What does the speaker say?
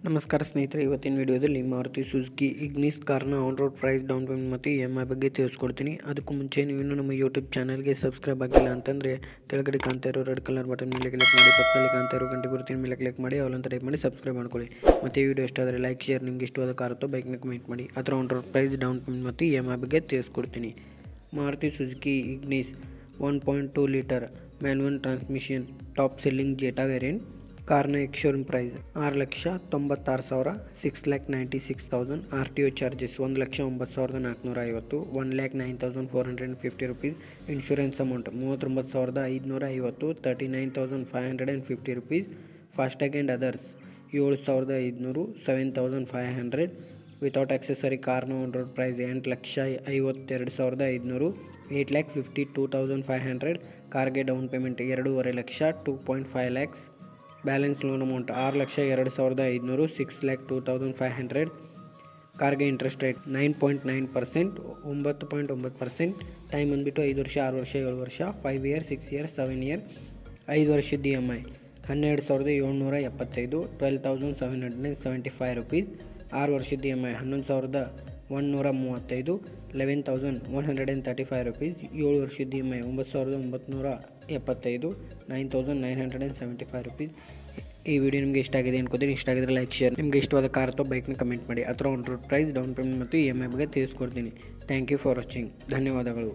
ನಮಸ್ಕಾರ ಸ್ನೇಹಿತರೆ, ಇವತ್ತಿನ ವಿಡಿಯೋದಲ್ಲಿ ಮಾರುತಿ ಸುಜುಕಿ ಇಗ್ನಿಸ್ ಕಾರ್ನ on road price, down payment ಮತ್ತು EMI ಬಗ್ಗೆ ತಿಳಿಸ್ಕೊಡ್ತೀನಿ. ಅದಕ್ಕೂ ಮುಂಚೆ ನೀವು ಇನ್ನೂ ನಮ್ಮ ಯೂಟ್ಯೂಬ್ ಚಾನಲ್ಗೆ ಸಬ್ಸ್ಕ್ರೈಬ್ ಆಗಿಲ್ಲ ಅಂತಂದರೆ ಕೆಳಗಡೆ ಕಾಣ್ತಾ ಇರೋ ರೆಡ್ ಕಲರ್ ಬಟನ್ ಮೇಲೆ ಕ್ಲಿಕ್ ಮಾಡಿ, ಪಕ್ಕದಲ್ಲಿ ಕಾಣ್ತಾ ಇರೋ ಗಂಟೆ ಗುರುತಿನ ಮೇಲೆ ಕ್ಲಿಕ್ ಮಾಡಿ ಅವಲಂತ ಟೈಪ್ ಮಾಡಿ ಸಬ್ಸ್ಕ್ರೈಬ್ ಮಾಡ್ಕೊಳ್ಳಿ. ಮತ್ತು ಈ ವಿಡಿಯೋ ಇಷ್ಟ ಆದರೆ ಲೈಕ್, ಶೇರ್, ನಿಮ್ಗೆ ಇಷ್ಟವಾದ ಕಾರ್ ಅಥವಾ ಬೈಕ್ನ ಕಮೆಂಟ್ ಮಾಡಿ. ಅದರ on road price, down payment ಮತ್ತು EMI ಬಗ್ಗೆ ತಿಳಿಸ್ಕೊಡ್ತೀನಿ. Maruti Suzuki Ignis 1.2 litre manual transmission top selling Zeta variant ಕಾರ್ನ ex showroom price 6,96,000, 6,96,000. RTO charges 1,09,450, 1,09,450 rupees. Insurance amount 39,550, 39,550 rupees. FASTag and others 7,500, 7,500. Without accessory ಕಾರ್ನ ಆನ್ ರೋಡ್ ಪ್ರೈಸ್ 8,52,500, 8,52,500. ಕಾರ್ಗೆ down payment 2.5 lakh, 2.5 lakhs. Balance loan amount 6,02,500, 6,02,500. ಕಾರ್ಗೆ interest rate 9.9%, 9.9%. Time ಬಂದುಬಿಟ್ಟು 5 ವರ್ಷ, 6 ವರ್ಷ, 7 ವರ್ಷ, 5 years, 6 years, 7 year. 5 ವರ್ಷದ EMI 12,775, 12,775 rupees. 6 ವರ್ಷದ EMI 11,135, 11,135 rupees. 7 ವರ್ಷದ EMI 9,975, 9,975 rupees. ಈ ವಿಡಿಯೋ ನಿಮಗೆ ಇಷ್ಟ ಆಗಿದೆ ಅನ್ಕೋತೀನಿ. ಇಷ್ಟ ಆಗಿದ್ರೆ ಲೈಕ್, ಶೇರ್. ನಿಮಗೆ ಇಷ್ಟವಾದ ಕಾರ್ ಅಥವಾ ಬೈಕ್ನ ಕಮೆಂಟ್ ಮಾಡಿ. ಅದರ on road price, down payment ಮತ್ತು EMI ಬಗ್ಗೆ ತಿಳಿಸ್ಕೊಡ್ತೀನಿ. Thank you for watching. ಧನ್ಯವಾದಗಳು.